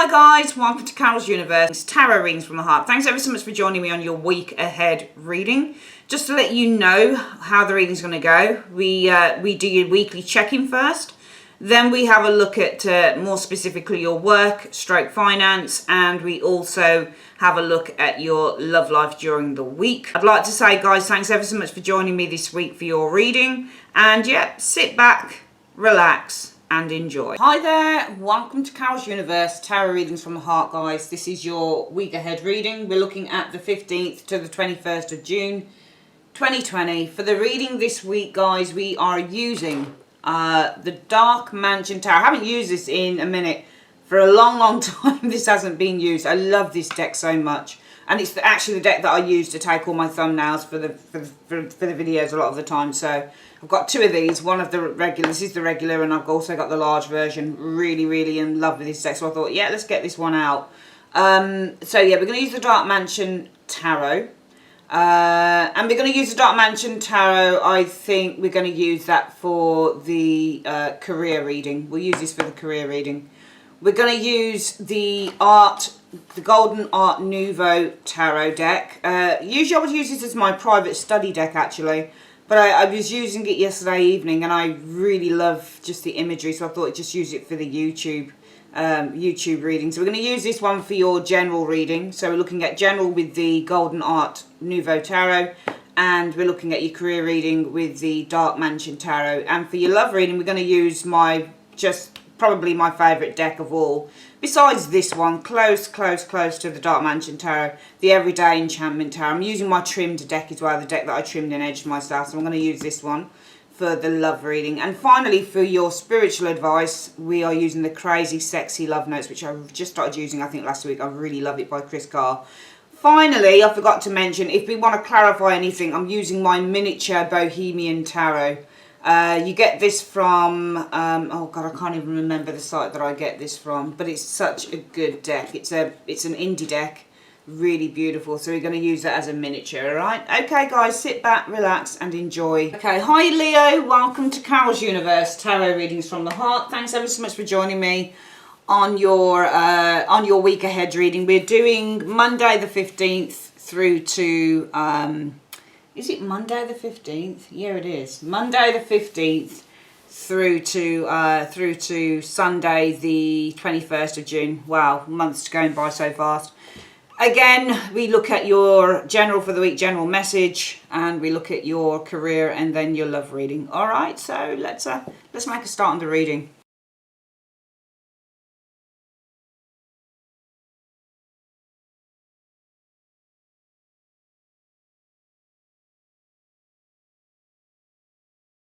Hi guys, welcome to Carol's Universe. It's Tarot Readings from the Heart. Thanks ever so much for joining me on your week ahead reading. Just to let you know how the reading's going to go, we do your weekly check-in first. Then we have a look at more specifically your work, stroke finance, and we also have a look at your love life during the week. I'd like to say, guys, thanks ever so much for joining me this week for your reading. And yeah, sit back, relax, and enjoy. Hi there, welcome to Carol's Universe, Tarot Readings from the Heart, guys. This is your week ahead reading. We're looking at the 15th to the 21st of June, 2020. For the reading this week, guys, we are using the Dark Mansion Tarot. I haven't used this in a minute. For a long time, this hasn't been used. I love this deck so much. And it's actually the deck that I use to take all my thumbnails for the videos a lot of the time. So I've got two of these. One of the regular. This is the regular, and I've also got the large version. Really in love with this deck. So I thought, yeah, let's get this one out. So yeah, we're going to use the Dark Mansion Tarot. And we're going to use the Dark Mansion Tarot. I think we're going to use that for the career reading. We'll use this for the career reading. We're going to use the Golden Art Nouveau Tarot deck. Usually I would use this as my private study deck, actually. But I was using it yesterday evening, and I really love just the imagery, so I thought I'd just use it for the YouTube reading. So we're going to use this one for your general reading. So we're looking at general with the Golden Art Nouveau Tarot, and we're looking at your career reading with the Dark Mansion Tarot. And for your love reading, we're going to use probably my favourite deck of all, besides this one, close to the Dark Mansion Tarot, the Everyday Enchantment Tarot. I'm using my trimmed deck as well, the deck that I trimmed and edged myself, so I'm going to use this one for the love reading. And finally, for your spiritual advice, we are using the Crazy Sexy Love Notes, which I just started using, I think, last week. I really love it, by Chris Carr. Finally, I forgot to mention, if we want to clarify anything, I'm using my miniature Bohemian Tarot. You get this from, oh God, I can't even remember the site that I get this from, but it's such a good deck. It's an indie deck, really beautiful. So we're going to use that as a miniature, all right? Okay, guys, sit back, relax, and enjoy. Okay, hi Leo, welcome to Carol's Universe, Tarot Readings from the Heart. Thanks ever so much for joining me on your week ahead reading. We're doing Monday the 15th through to, is it Monday the 15th? Yeah, it is. Monday the 15th through to Sunday the 21st of June. Wow, months going by so fast. Again, we look at your general for the week, general message, and we look at your career and then your love reading. All right, so let's make a start on the reading.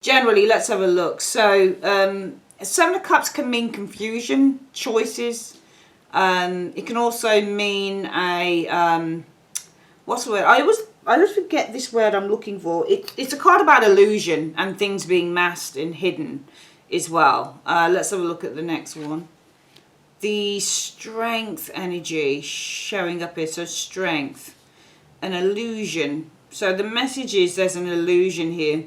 Generally, let's have a look. So, Seven of Cups can mean confusion, choices. It can also mean a, what's the word? I always forget this word I'm looking for. It's a card about illusion and things being masked and hidden as well. Let's have a look at the next one. The Strength energy showing up here. So strength, an illusion. So the message is there's an illusion here.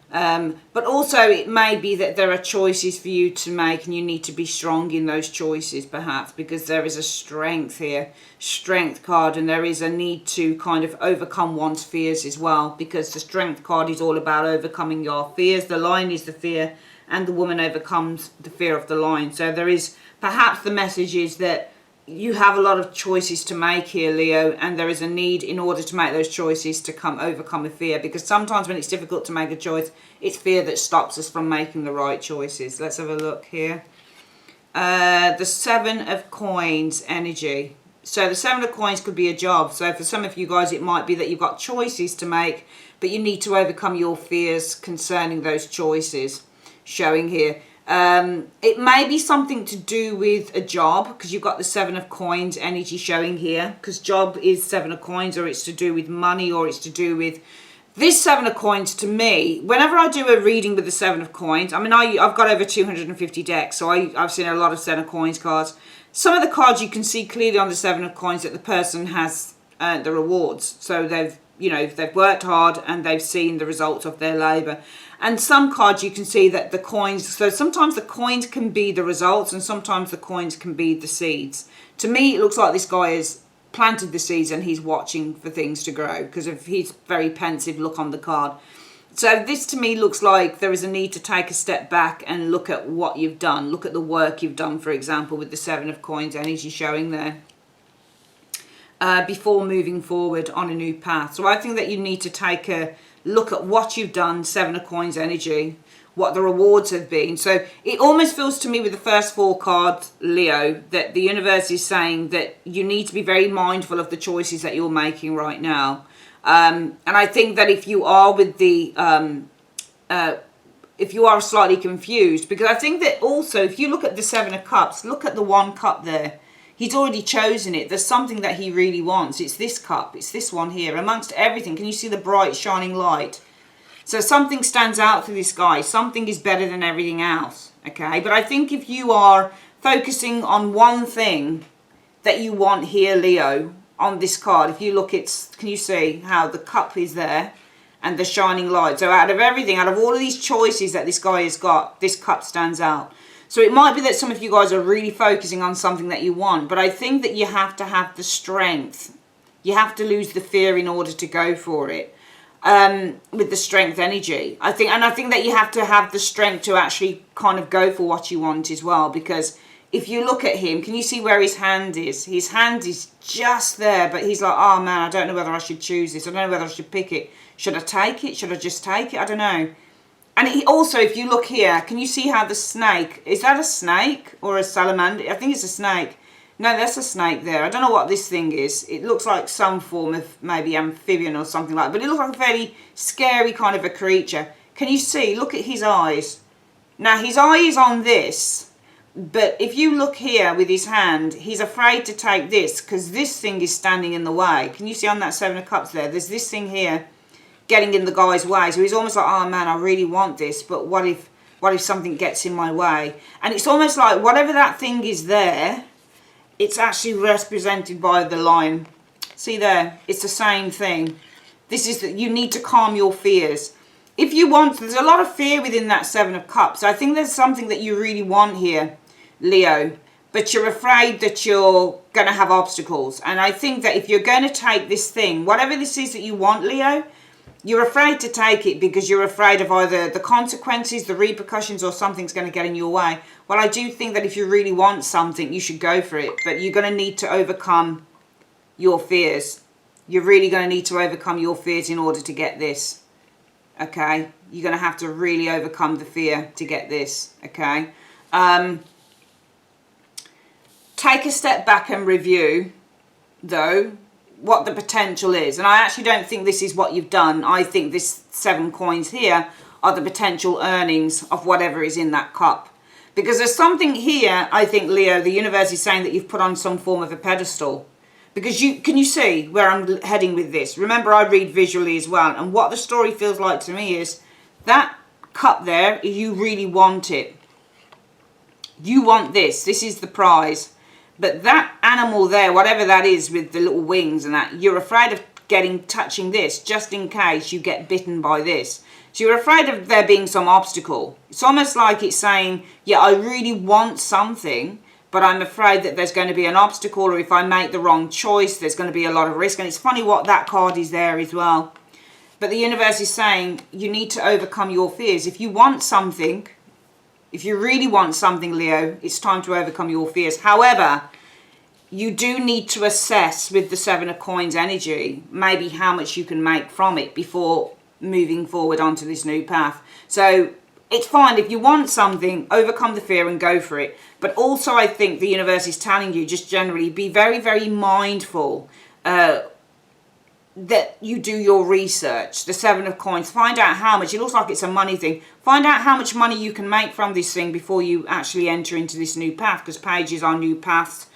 But also it may be that there are choices for you to make, and you need to be strong in those choices, perhaps, because there is a strength here, strength card, and there is a need to kind of overcome one's fears as well, because the strength card is all about overcoming your fears. The lion is the fear, and the woman overcomes the fear of the lion. So there is, perhaps the message is that you have a lot of choices to make here, Leo, and there is a need in order to make those choices to overcome a fear, because sometimes when it's difficult to make a choice, it's fear that stops us from making the right choices. Let's have a look here. The Seven of Coins energy. So the Seven of Coins could be a job. So for some of you guys, it might be that you've got choices to make, but you need to overcome your fears concerning those choices, showing here. It may be something to do with a job, because you've got the Seven of Coins energy showing here, because job is Seven of Coins, or it's to do with money, or it's to do with this Seven of Coins. To me, whenever I do a reading with the Seven of Coins, I mean, I've got over 250 decks, so I've seen a lot of Seven of Coins cards. Some of the cards you can see clearly on the Seven of Coins that the person has earned the rewards, so they've you know, they've worked hard and they've seen the results of their labor. And some cards you can see that the coins, so sometimes the coins can be the results and sometimes the coins can be the seeds. To me, it looks like this guy has planted the seeds and he's watching for things to grow because of his very pensive look on the card. So this to me looks like there is a need to take a step back and look at what you've done. Look at the work you've done, for example, with the Seven of Coins energy showing there. Before moving forward on a new path. So I think that you need to take a look at what you've done, Seven of Coins energy, what the rewards have been. So it almost feels to me with the first 4 cards, Leo, that the universe is saying that you need to be very mindful of the choices that you're making right now. And I think that if you are with the, if you are slightly confused, because I think that also if you look at the 7 of Cups, look at the 1 cup there. He's already chosen it. There's something that he really wants. It's this cup. It's this one here. Amongst everything, can you see the bright shining light? So something stands out for this guy. Something is better than everything else. Okay, but I think if you are focusing on one thing that you want here, Leo, on this card, if you look, can you see how the cup is there and the shining light? So out of everything, out of all of these choices that this guy has got, this cup stands out. So it might be that some of you guys are really focusing on something that you want, but I think that you have to have the strength. You have to lose the fear in order to go for it. With the strength energy, I think that you have to have the strength to actually kind of go for what you want as well, because if you look at him, can you see where his hand is? His hand is just there, but he's like, oh man, I don't know whether I should choose this. I don't know whether I should pick it. Should I take it? Should I just take it? I don't know. And he also, if you look here, can you see how the snake, is that a snake or a salamander? I think it's a snake. No, that's a snake there. I don't know what this thing is. It looks like some form of maybe amphibian or something like that. But it looks like a very scary kind of a creature. Can you see? Look at his eyes. Now, his eye is on this. But if you look here with his hand, he's afraid to take this because this thing is standing in the way. Can you see on that 7 of Cups there? There's this thing here getting in the guy's way. So he's almost like, oh man, I really want this. But what if something gets in my way? And it's almost like whatever that thing is there, it's actually represented by the lion. See there? It's the same thing. This is that you need to calm your fears. If you want, there's a lot of fear within that 7 of Cups. I think there's something that you really want here, Leo. But you're afraid that you're going to have obstacles. And I think that if you're going to take this thing, whatever this is that you want, Leo, you're afraid to take it because you're afraid of either the consequences, the repercussions, or something's going to get in your way. Well, I do think that if you really want something, you should go for it. But you're going to need to overcome your fears. You're really going to need to overcome your fears in order to get this. Okay? You're going to have to really overcome the fear to get this. Okay? Take a step back and review, though, what the potential is. And I actually don't think this is what you've done. I think this 7 coins here are the potential earnings of whatever is in that cup. Because there's something here, I think, Leo, the universe is saying that you've put on some form of a pedestal. Because can you see where I'm heading with this? Remember, I read visually as well. And what the story feels like to me is that cup there, you really want it. You want this. This is the prize. But that animal there, whatever that is with the little wings and that, you're afraid of touching this just in case you get bitten by this. So you're afraid of there being some obstacle. It's almost like it's saying, yeah, I really want something, but I'm afraid that there's going to be an obstacle, or if I make the wrong choice, there's going to be a lot of risk. And it's funny what that card is there as well. But the universe is saying you need to overcome your fears. If you want something, if you really want something, Leo, it's time to overcome your fears. However, you do need to assess with the 7 of Coins energy, maybe how much you can make from it before moving forward onto this new path. So it's fine if you want something, overcome the fear and go for it. But also I think the universe is telling you just generally be very, very mindful that you do your research. The 7 of Coins, find out how much. It looks like it's a money thing. Find out how much money you can make from this thing before you actually enter into this new path, because pages are new paths,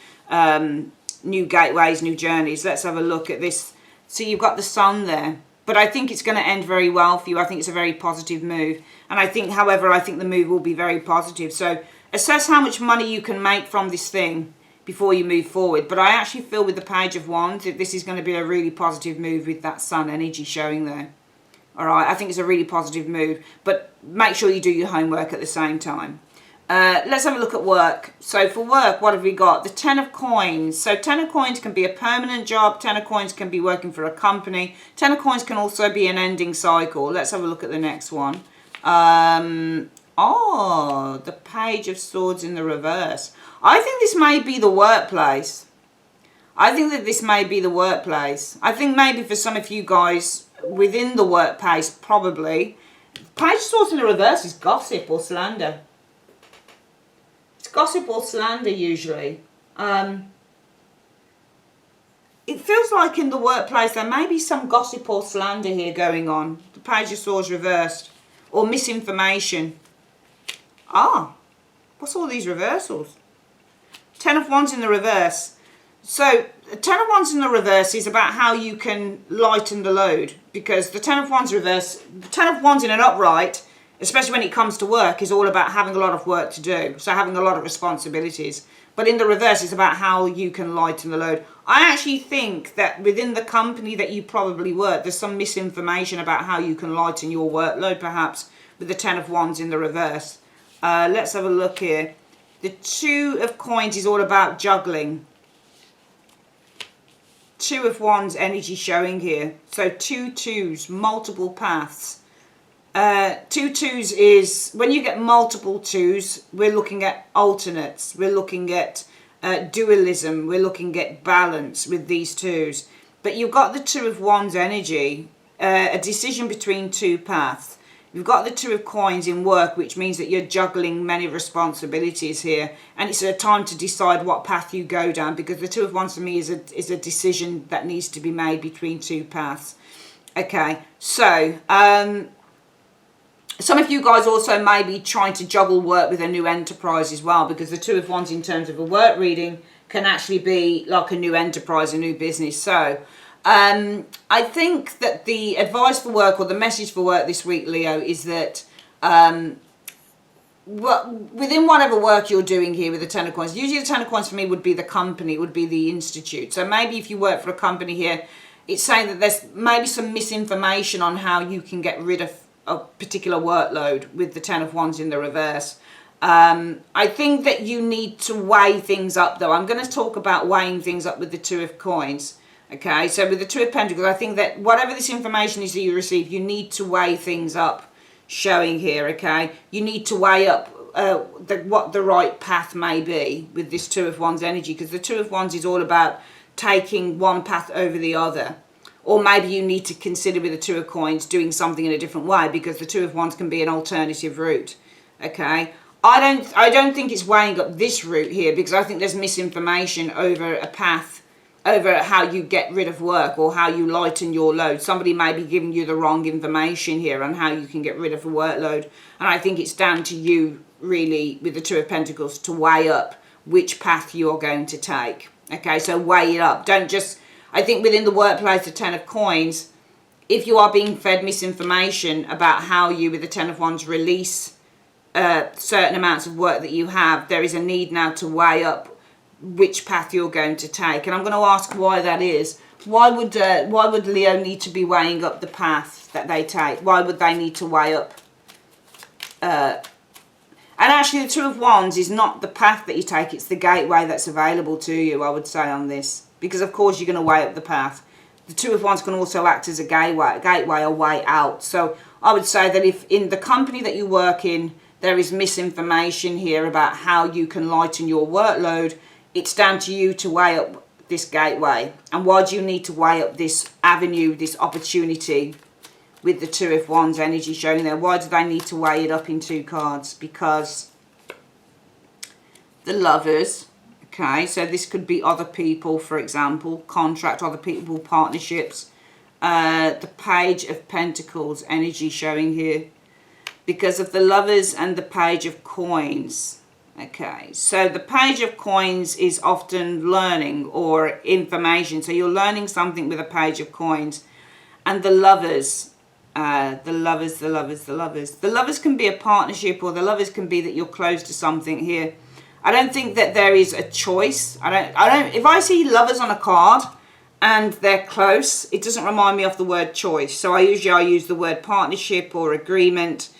new gateways, new journeys. Let's have a look at this. See, you've got the sun there. But I think it's going to end very well for you. I think it's a very positive move. And I think, however, I think the move will be very positive. So assess how much money you can make from this thing before you move forward. But I actually feel with the Page of Wands that this is going to be a really positive move with that Sun energy showing there. All right, I think it's a really positive move, but make sure you do your homework at the same time. Let's have a look at work. So for work, what have we got? The Ten of Coins. So Ten of Coins can be a permanent job. Ten of Coins can be working for a company. Ten of Coins can also be an ending cycle. Let's have a look at the next one. Oh, the Page of Swords in the reverse. I think this may be the workplace. I think that this may be the workplace. I think maybe for some of you guys within the workplace, probably. Page of Swords in the reverse is gossip or slander. Gossip or slander usually. It feels like in the workplace there may be some gossip or slander here going on. The Page of Swords reversed. Or misinformation. Ah, what's all these reversals? Ten of Wands in the reverse. So, Ten of Wands in the reverse is about how you can lighten the load. Because the Ten of Wands reverse, Ten of Wands in an upright, especially when it comes to work, is all about having a lot of work to do. So having a lot of responsibilities. But in the reverse, it's about how you can lighten the load. I actually think that within the company that you probably work, there's some misinformation about how you can lighten your workload, perhaps, with the Ten of Wands in the reverse. Let's have a look here. The Two of Coins is all about juggling. Two of Wands energy showing here. So two twos, multiple paths. Two twos is, when you get multiple twos, we're looking at alternates. We're looking at dualism. We're looking at balance with these twos. But you've got the Two of Wands energy, a decision between two paths. You've got the Two of Coins in work, which means that you're juggling many responsibilities here. And it's a time to decide what path you go down, because the Two of Wands for me is a decision that needs to be made between two paths. Okay, so some of you guys also may be trying to juggle work with a new enterprise as well, because the Two of Wands in terms of a work reading can actually be like a new enterprise, a new business. So I think that the advice for work, or the message for work this week, Leo, is that within whatever work you're doing here with the Ten of Coins, usually the Ten of Coins for me would be the company, would be the institute. So maybe if you work for a company here, it's saying that there's maybe some misinformation on how you can get rid of a particular workload with the Ten of Wands in the reverse. I think that you need to weigh things up, though. I'm going to talk about weighing things up with the Two of Coins. Okay, so with the Two of Pentacles, I think that whatever this information is that you receive, you need to weigh things up, showing here, okay? You need to weigh up what the right path may be with this Two of Wands energy, because the Two of Wands is all about taking one path over the other. Or maybe you need to consider with the Two of Coins doing something in a different way, because the Two of Wands can be an alternative route, okay? I don't think it's weighing up this route here, because I think there's misinformation over a path, over how you get rid of work or how you lighten your load. Somebody may be giving you the wrong information here on how you can get rid of a workload. And I think it's down to you, really, with the Two of Pentacles, to weigh up which path you're going to take. Okay, so weigh it up. Don't just, I think within the workplace, the Ten of Coins, if you are being fed misinformation about how you, with the Ten of Wands, release certain amounts of work that you have, there is a need now to weigh up which path you're going to take. And I'm going to ask why that is. Why would Leo need to be weighing up the path that they take? Why would they need to weigh up? And actually, the Two of Wands is not the path that you take, it's the gateway that's available to you, I would say, on this. Because, of course, you're going to weigh up the path. The Two of Wands can also act as a gateway or way out. So I would say that if in the company that you work in, there is misinformation here about how you can lighten your workload, it's down to you to weigh up this gateway. And why do you need to weigh up this avenue, this opportunity with the Two of Wands energy showing there? Why do they need to weigh it up in two cards? Because the Lovers, okay, so this could be other people, for example, contract, other people, partnerships. The Page of Pentacles energy showing here. Because of the Lovers and the Page of Coins. Okay, so the Page of Coins is often learning or information. So you're learning something with a Page of Coins. And the Lovers, the Lovers can be a partnership, or the Lovers can be that you're close to something here. I don't think that there is a choice. If I see lovers on a card and they're close, it doesn't remind me of the word choice. So I use the word partnership or agreement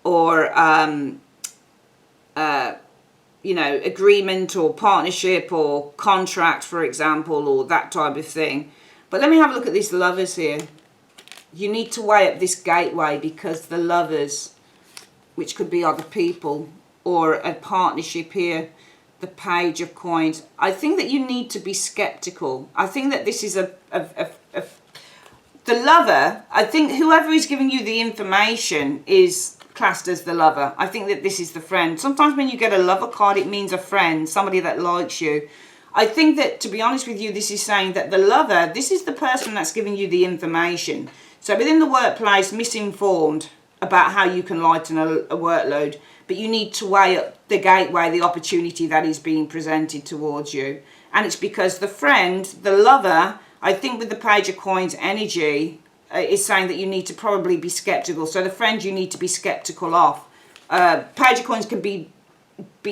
or, agreement or partnership or contract, for example, or that type of thing. But let me have a look at these lovers here. You need to weigh up this gateway, because the lovers, which could be other people, or a partnership here, the Page of Coins. I think that you need to be skeptical. I think that this is the lover. I think whoever is giving you the information is classed as the lover. I think that this is the friend. Sometimes when you get a lover card, it means a friend, somebody that likes you. I think that, to be honest with you, this is saying that the lover, this is the person that's giving you the information. So within the workplace, misinformed about how you can lighten a workload, but you need to weigh up the gateway, the opportunity that is being presented towards you. And it's because the friend, the lover, I think with the Page of Coins energy, is saying that you need to probably be skeptical. So the friend you need to be skeptical of. Page of Coins can be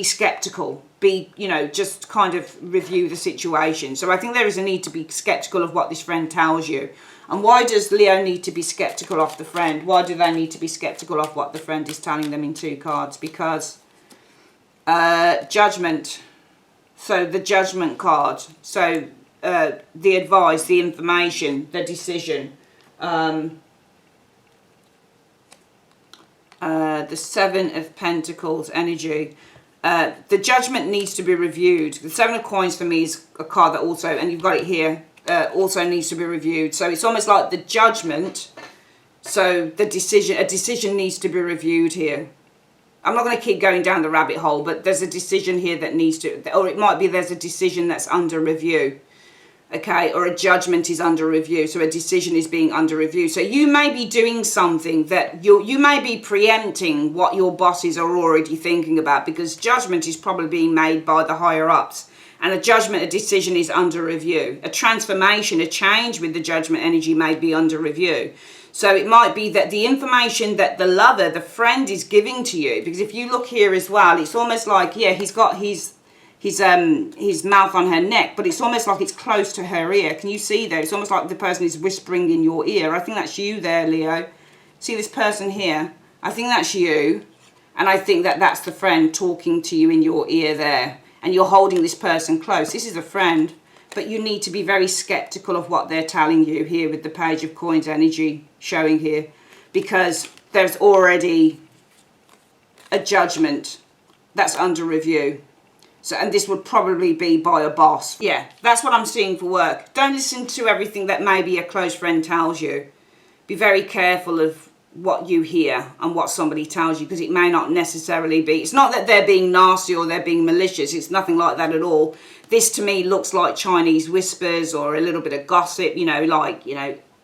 skeptical, just kind of review the situation. So I think there is a need to be skeptical of what this friend tells you. And why does Leo need to be skeptical of the friend? Why do they need to be skeptical of what the friend is telling them in 2 cards? Because Judgment. So the Judgment card. So the advice, the information, the decision. The 7 of Pentacles energy. The Judgment needs to be reviewed. The 7 of Coins for me is a card that also, and you've got it here, also needs to be reviewed. So it's almost like the Judgment. So the decision, a decision needs to be reviewed here. I'm not going to keep going down the rabbit hole, but there's a decision here that needs to, or it might be there's a decision that's under review. Okay, or a judgment is under review, so a decision is being under review. So you may be doing something that you may be preempting what your bosses are already thinking about, because judgment is probably being made by the higher ups, and a judgment, a decision is under review. A transformation, a change with the Judgment energy may be under review. So it might be that the information that the lover, the friend, is giving to you, because if you look here as well, it's almost like, yeah, he's got his mouth on her neck, but it's almost like it's close to her ear. Can you see there? It's almost like the person is whispering in your ear. I think that's you there, Leo. See this person here? I think that's you. And I think that that's the friend talking to you in your ear there. And you're holding this person close. This is a friend, but you need to be very skeptical of what they're telling you here with the Page of Coins energy showing here, because there's already a judgment that's under review. So, and this would probably be by a boss. Yeah, that's what I'm seeing for work. Don't listen to everything that maybe a close friend tells you. Be very careful of what you hear and what somebody tells you, because it may not necessarily be. It's not that they're being nasty or they're being malicious. It's nothing like that at all. This to me looks like Chinese whispers or a little bit of gossip.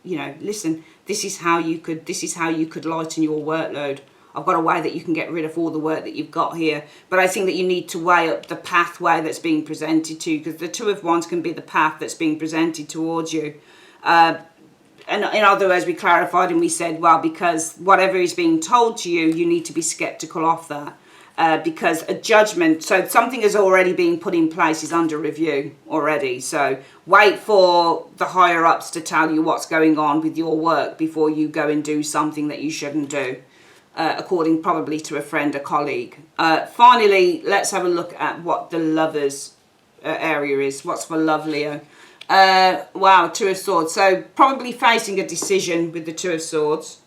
Listen. This is how you could lighten your workload. I've got a way that you can get rid of all the work that you've got here. But I think that you need to weigh up the pathway that's being presented to you, because the 2 of Wands can be the path that's being presented towards you. And in other words, we clarified and we said, well, because whatever is being told to you, you need to be skeptical of that. Because a judgment, so something is already being put in place, is under review already. So wait for the higher ups to tell you what's going on with your work before you go and do something that you shouldn't do. According probably to a friend, a colleague. Finally, let's have a look at what the Lovers area is. What's for love, Leo? Wow, 2 of Swords. So probably facing a decision with the 2 of Swords.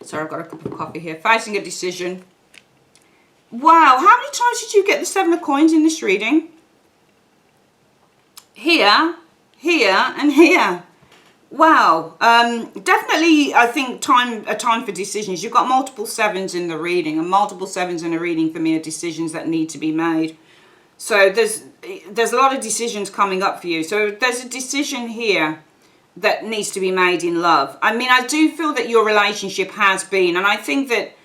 Sorry, I've got a cup of coffee here. Facing a decision. Wow, how many times did you get the 7 of Coins in this reading? Here, here, and here. Wow, definitely I think a time for decisions. You've got multiple 7s in the reading, and multiple 7s in a reading for me are decisions that need to be made. So there's a lot of decisions coming up for you. So there's a decision here that needs to be made in love. I mean, I do feel that your relationship has been, and I think that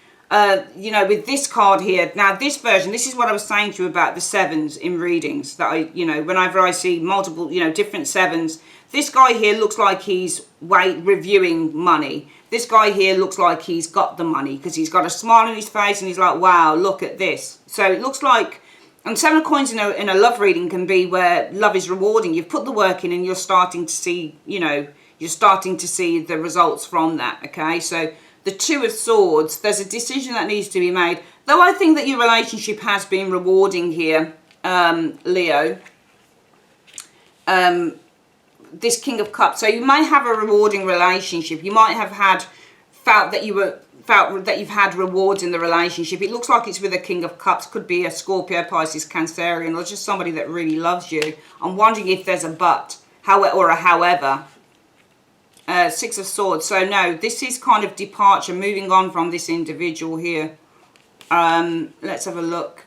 you know, with this card here, now this version, this is what I was saying to you about the sevens in readings, that I, you know, whenever I see multiple, you know, different sevens, this guy here looks like he's reviewing money. This guy here looks like he's got the money because he's got a smile on his face and he's like, wow, look at this. So it looks like, and Seven of Coins in a love reading can be where love is rewarding. You've put the work in and you're starting to see, you know, you're starting to see the results from that, okay? So the Two of Swords, there's a decision that needs to be made. Though I think that your relationship has been rewarding here, Leo. This King of Cups. So you might have a rewarding relationship. You might have felt that you've had rewards in the relationship. It looks like it's with a King of Cups. Could be a Scorpio, Pisces, Cancerian, or just somebody that really loves you. I'm wondering if there's a but, or a however. Six of Swords. So no, this is kind of departure, moving on from this individual here. Let's have a look.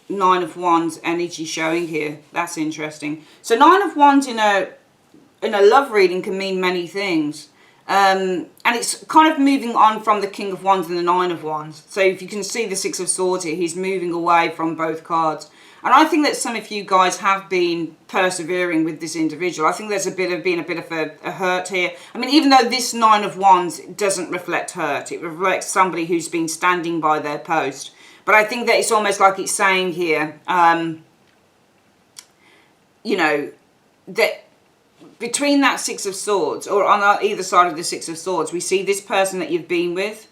Nine of Wands energy showing here. That's interesting. So Nine of Wands in a love reading can mean many things. And it's kind of moving on from the King of Wands and the Nine of Wands. So if you can see the Six of Swords here, he's moving away from both cards. And I think that some of you guys have been persevering with this individual. I think there's been a bit of a hurt here. I mean, even though this Nine of Wands doesn't reflect hurt, it reflects somebody who's been standing by their post. But I think that it's almost like it's saying here, you know, that between that Six of Swords, or on either side of the Six of Swords, we see this person that you've been with,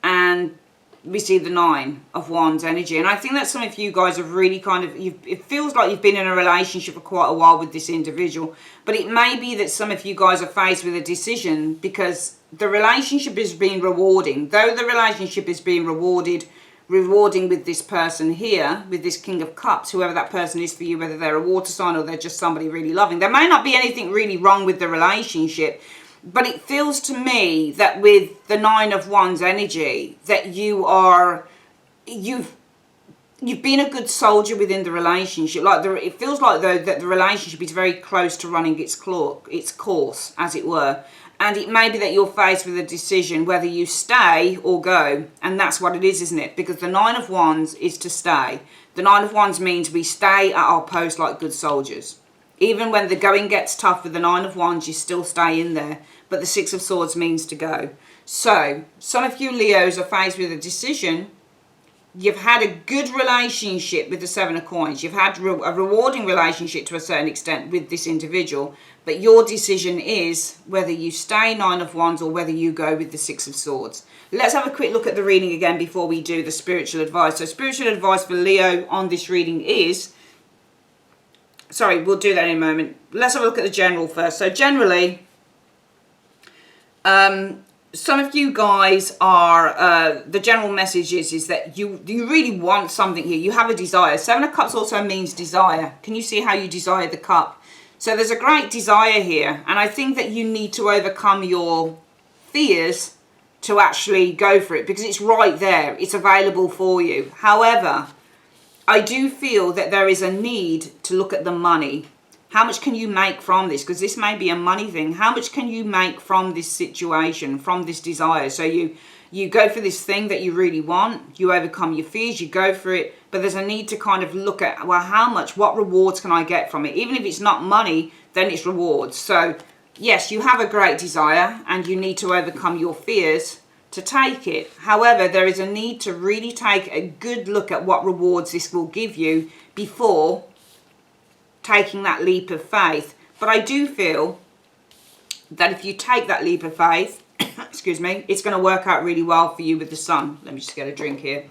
and we see the Nine of Wands energy. And I think that some of you guys have really kind of, it feels like you've been in a relationship for quite a while with this individual, but it may be that some of you guys are faced with a decision because the relationship is being rewarding. Though the relationship is being rewarding with this person here, with this King of Cups, whoever that person is for you, whether they're a water sign or they're just somebody really loving. There may not be anything really wrong with the relationship, but it feels to me that with the Nine of Wands energy, that you've been a good soldier within the relationship. It feels like though that the relationship is very close to running its course, as it were. And it may be that you're faced with a decision whether you stay or go. And that's what it is, isn't it? Because the Nine of Wands is to stay. The Nine of Wands means we stay at our post like good soldiers. Even when the going gets tough with the Nine of Wands, you still stay in there. But the Six of Swords means to go. So, some of you Leos are faced with a decision. You've had a good relationship with the Seven of Coins. You've had a rewarding relationship to a certain extent with this individual. But your decision is whether you stay Nine of Wands or whether you go with the Six of Swords. Let's have a quick look at the reading again before we do the spiritual advice. So spiritual advice for Leo on this reading is... Sorry, we'll do that in a moment. Let's have a look at the general first. So generally... some of you guys are, the general message is that you really want something here. You have a desire. Seven of Cups also means desire. Can you see how you desire the cup? So there's a great desire here. And I think that you need to overcome your fears to actually go for it because it's right there. It's available for you. However, I do feel that there is a need to look at the money. How much can you make from this? Because this may be a money thing. How much can you make from this situation, from this desire? So you go for this thing that you really want. You overcome your fears. You go for it. But there's a need to kind of look at, well, how much, what rewards can I get from it? Even if it's not money, then it's rewards. So, yes, you have a great desire and you need to overcome your fears to take it. However, there is a need to really take a good look at what rewards this will give you before taking that leap of faith. But I do feel that if you take that leap of faith, excuse me, it's going to work out really well for you with the Sun. Let me just get a drink here.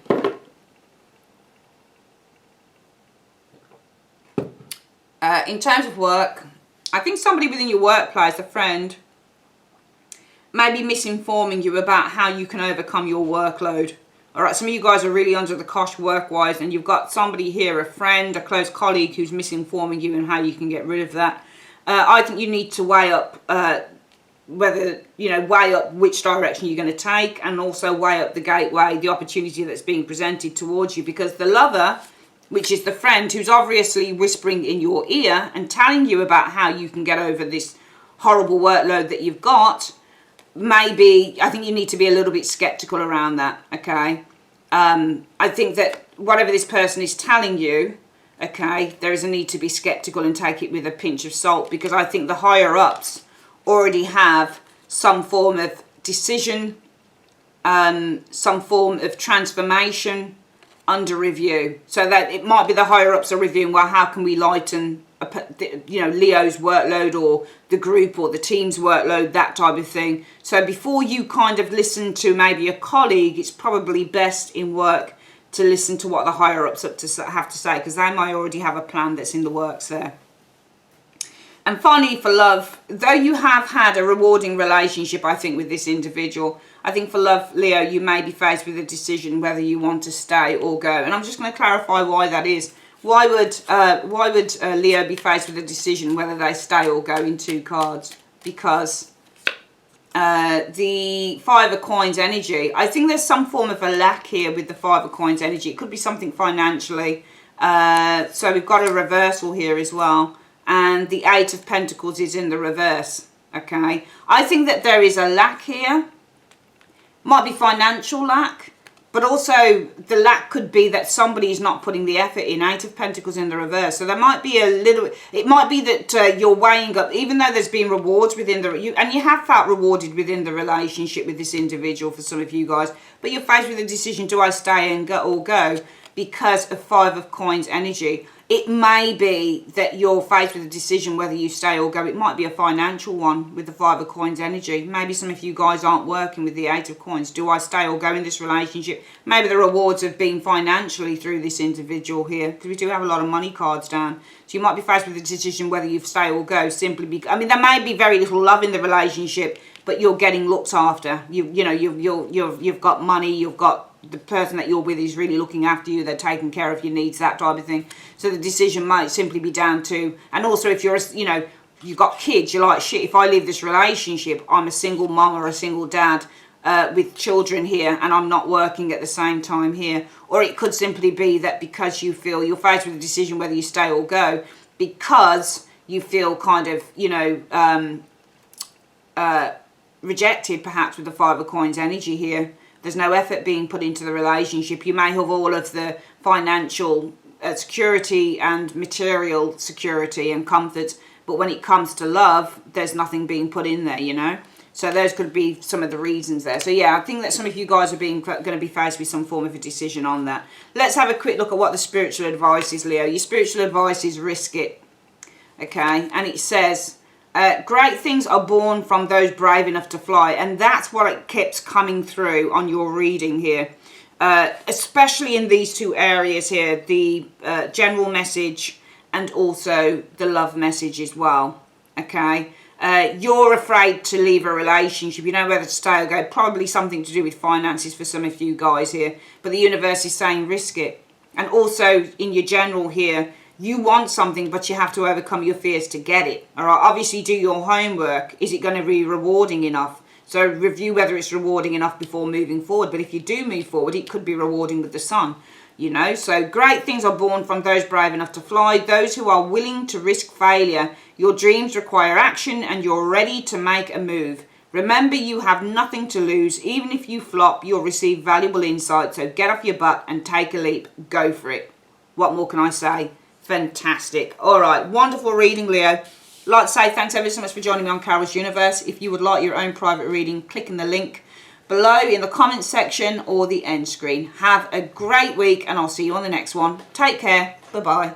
In terms of work, I think somebody within your workplace, a friend, may be misinforming you about how you can overcome your workload. All right, some of you guys are really under the cosh work-wise, and you've got somebody here, a friend, a close colleague, who's misinforming you and how you can get rid of that. I think you need to weigh up weigh up which direction you're going to take, and also weigh up the gateway, the opportunity that's being presented towards you, because the lover, which is the friend who's obviously whispering in your ear and telling you about how you can get over this horrible workload that you've got, maybe, I think you need to be a little bit skeptical around that, okay? I think that whatever this person is telling you, okay, there is a need to be skeptical and take it with a pinch of salt, because I think the higher ups already have some form of decision, some form of transformation under review. So that it might be the higher ups are reviewing, well, how can we lighten Leo's workload, or the group or the team's workload, that type of thing. So before you kind of listen to maybe a colleague, it's probably best in work to listen to what the higher ups have to say, because they may already have a plan that's in the works there. And finally, for love, though you have had a rewarding relationship, I think, with this individual, I think for love, Leo, you may be faced with a decision whether you want to stay or go. And I'm just going to clarify why that is. Why would Leo be faced with a decision whether they stay or go in 2 cards? Because the Five of Coins energy, I think there's some form of a lack here with the Five of Coins energy. It could be something financially. So we've got a reversal here as well. And the Eight of Pentacles is in the reverse. Okay. I think that there is a lack here. Might be financial lack. But also, the lack could be that somebody is not putting the effort in. Eight of Pentacles in the reverse. So there might be a little... It might be that you're weighing up, even though there's been rewards within the... And you have felt rewarded within the relationship with this individual for some of you guys. But you're faced with a decision, do I stay and go or go? Because of Five of Coins energy. It may be that you're faced with a decision whether you stay or go. It might be a financial one with the Five of Coins energy. Maybe some of you guys aren't working with the Eight of Coins. Do I stay or go in this relationship? Maybe the rewards have been financially through this individual here, because we do have a lot of money cards down. So you might be faced with a decision whether you stay or go, simply because, I mean, there may be very little love in the relationship, but you're getting looked after. You've got money, you've got... The person that you're with is really looking after you. They're taking care of your needs, that type of thing. So the decision might simply be down to... And also if you're, you've got kids, you're like, shit, if I leave this relationship, I'm a single mom or a single dad with children here, and I'm not working at the same time here. Or it could simply be that because you feel you're faced with a decision whether you stay or go, because you feel kind of, rejected perhaps with the Five of Coins energy here. There's no effort being put into the relationship. You may have all of the financial security and material security and comfort, but when it comes to love, there's nothing being put in there, So those could be some of the reasons there. So yeah, I think that some of you guys are going to be faced with some form of a decision on that. Let's have a quick look at what the spiritual advice is, Leo. Your spiritual advice is risk it. Okay, and it says... great things are born from those brave enough to fly. And that's what it keeps coming through on your reading here. Especially in these 2 areas here. The general message and also the love message as well. Okay. You're afraid to leave a relationship. You know whether to stay or go. Probably something to do with finances for some of you guys here. But the universe is saying risk it. And also in your general here... You want something, but you have to overcome your fears to get it. All right. Obviously, do your homework. Is it going to be rewarding enough? So review whether it's rewarding enough before moving forward. But if you do move forward, it could be rewarding with the sun. So great things are born from those brave enough to fly. Those who are willing to risk failure. Your dreams require action, and you're ready to make a move. Remember, you have nothing to lose. Even if you flop, you'll receive valuable insight. So get off your butt and take a leap. Go for it. What more can I say? Fantastic. All right, wonderful reading, Leo. I'd like to say thanks ever so much for joining me on Carol's Universe. If you would like your own private reading, click in the link below in the comments section or the end screen. Have a great week, and I'll see you on the next one. Take care. Bye-bye.